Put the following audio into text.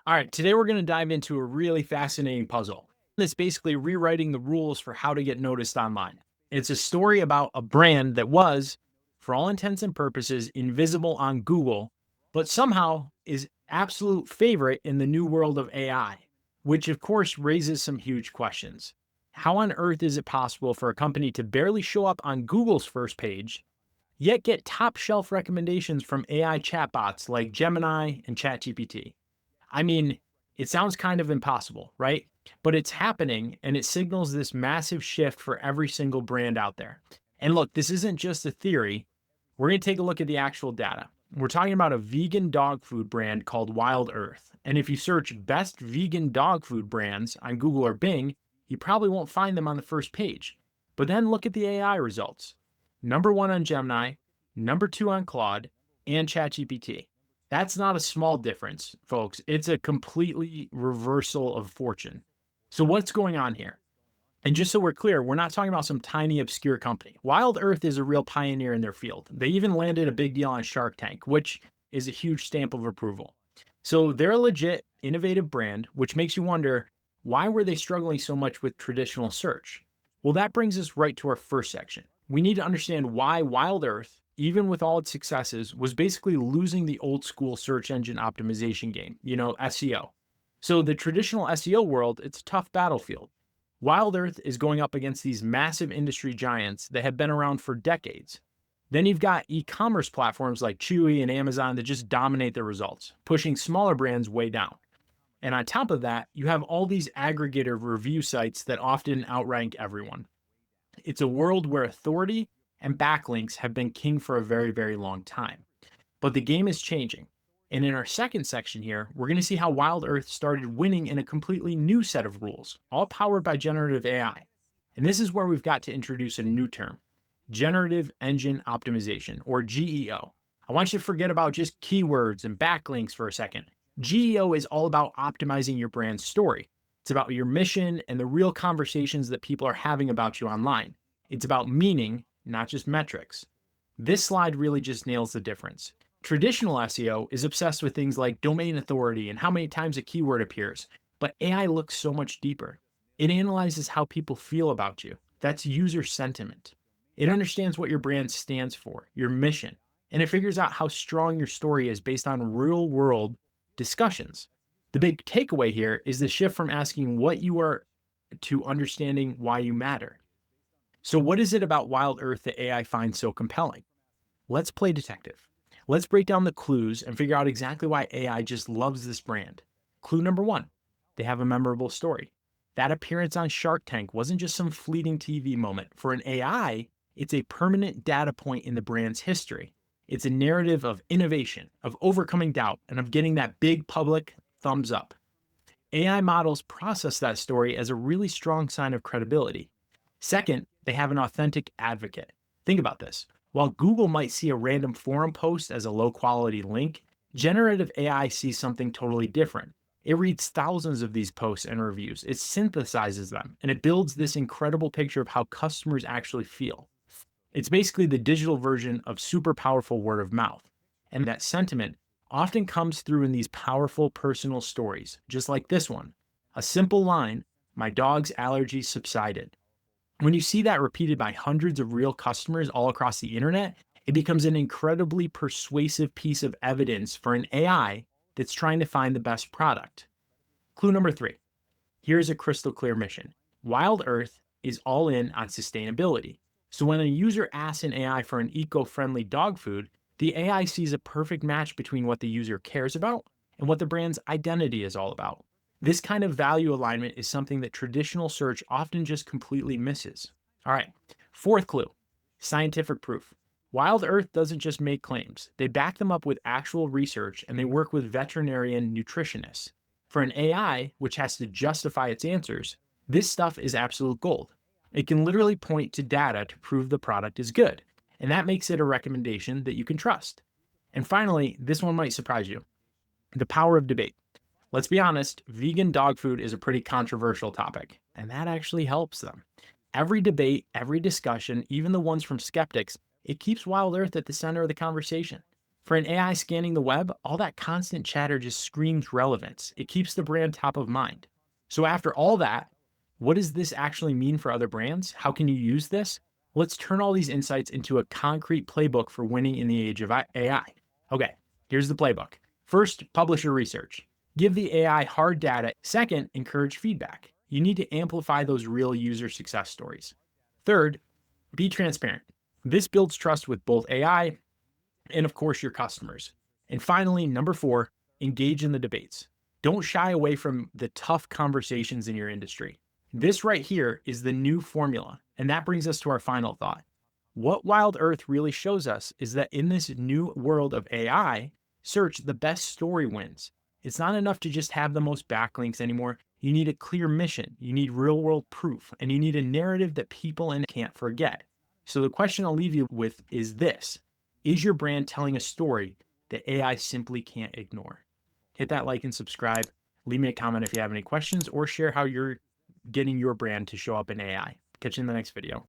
All right, today we're going to dive into a really fascinating puzzle. It's basically rewriting the rules for how to get noticed online. It's a story about a brand that was, for all intents and purposes, invisible on Google, but somehow is absolute favorite in the new world of AI, which of course raises some huge questions. How on earth is it possible for a company to barely show up on Google's first page, yet get top shelf recommendations from AI chatbots like Gemini and ChatGPT? I mean, it sounds kind of impossible, right? But it's happening and it signals this massive shift for every single brand out there. And look, this isn't just a theory. We're going to take a look at the actual data. We're talking about a vegan dog food brand called Wild Earth. And if you search best vegan dog food brands on Google or Bing, you probably won't find them on the first page. But then look at the AI results. Number one on Gemini, number two on Claude, and ChatGPT. That's not a small difference, folks. It's a completely reversal of fortune. So what's going on here? And just so we're clear, we're not talking about some tiny obscure company. Wild Earth is a real pioneer in their field. They even landed a big deal on Shark Tank, which is a huge stamp of approval. So they're a legit, innovative brand, which makes you wonder, why were they struggling so much with traditional search? Well, that brings us right to our first section. We need to understand why Wild Earth, even with all its successes, was basically losing the old school search engine optimization game, SEO. So the traditional SEO world, it's a tough battlefield. Wild Earth is going up against these massive industry giants that have been around for decades. Then you've got e-commerce platforms like Chewy and Amazon that just dominate the results, pushing smaller brands way down. And on top of that, you have all these aggregator review sites that often outrank everyone. It's a world where authority and backlinks have been king for a very, very long time. But the game is changing. And in our second section here, we're going to see how Wild Earth started winning in a completely new set of rules, all powered by generative AI. And this is where we've got to introduce a new term, Generative Engine Optimization, or GEO. I want you to forget about just keywords and backlinks for a second. GEO is all about optimizing your brand's story. It's about your mission and the real conversations that people are having about you online. It's about meaning, not just metrics. This slide really just nails the difference. Traditional SEO is obsessed with things like domain authority and how many times a keyword appears, but AI looks so much deeper. It analyzes how people feel about you. That's user sentiment. It understands what your brand stands for, your mission, and it figures out how strong your story is based on real world discussions. The big takeaway here is the shift from asking what you are to understanding why you matter. So what is it about Wild Earth that AI finds so compelling? Let's play detective. Let's break down the clues and figure out exactly why AI just loves this brand. Clue number one, they have a memorable story. That appearance on Shark Tank wasn't just some fleeting TV moment. For an AI, it's a permanent data point in the brand's history. It's a narrative of innovation, of overcoming doubt, and of getting that big public thumbs up. AI models process that story as a really strong sign of credibility. Second, they have an authentic advocate. Think about this. While Google might see a random forum post as a low quality link, generative AI sees something totally different. It reads thousands of these posts and reviews, it synthesizes them, and it builds this incredible picture of how customers actually feel. It's basically the digital version of super powerful word of mouth. And that sentiment often comes through in these powerful personal stories, just like this one. A simple line, my dog's allergies subsided. When you see that repeated by hundreds of real customers all across the internet, it becomes an incredibly persuasive piece of evidence for an AI that's trying to find the best product. Clue number three. Here's a crystal clear mission. Wild Earth is all in on sustainability. So when a user asks an AI for an eco-friendly dog food, the AI sees a perfect match between what the user cares about and what the brand's identity is all about. This kind of value alignment is something that traditional search often just completely misses. All right, fourth clue, scientific proof. Wild Earth doesn't just make claims. They back them up with actual research and they work with veterinarian nutritionists. For an AI, which has to justify its answers, this stuff is absolute gold. It can literally point to data to prove the product is good, and that makes it a recommendation that you can trust. And finally, this one might surprise you. The power of debate. Let's be honest, vegan dog food is a pretty controversial topic, and that actually helps them. Every debate, every discussion, even the ones from skeptics, it keeps Wild Earth at the center of the conversation. For an AI scanning the web, all that constant chatter just screams relevance. It keeps the brand top of mind. So, after all that, what does this actually mean for other brands? How can you use this? Let's turn all these insights into a concrete playbook for winning in the age of AI. Okay, here's the playbook. First, publish your research. Give the AI hard data. Second, encourage feedback. You need to amplify those real user success stories. Third, be transparent. This builds trust with both AI and, of course, your customers. And finally, number four, engage in the debates. Don't shy away from the tough conversations in your industry. This right here is the new formula. And that brings us to our final thought. What Wild Earth really shows us is that in this new world of AI, search, the best story wins. It's not enough to just have the most backlinks anymore. You need a clear mission, you need real world proof, and you need a narrative that people can't forget. So the question I'll leave you with is this: is your brand telling a story that AI simply can't ignore? Hit that like and subscribe. Leave me a comment if you have any questions, or share how you're getting your brand to show up in AI. Catch you in the next video.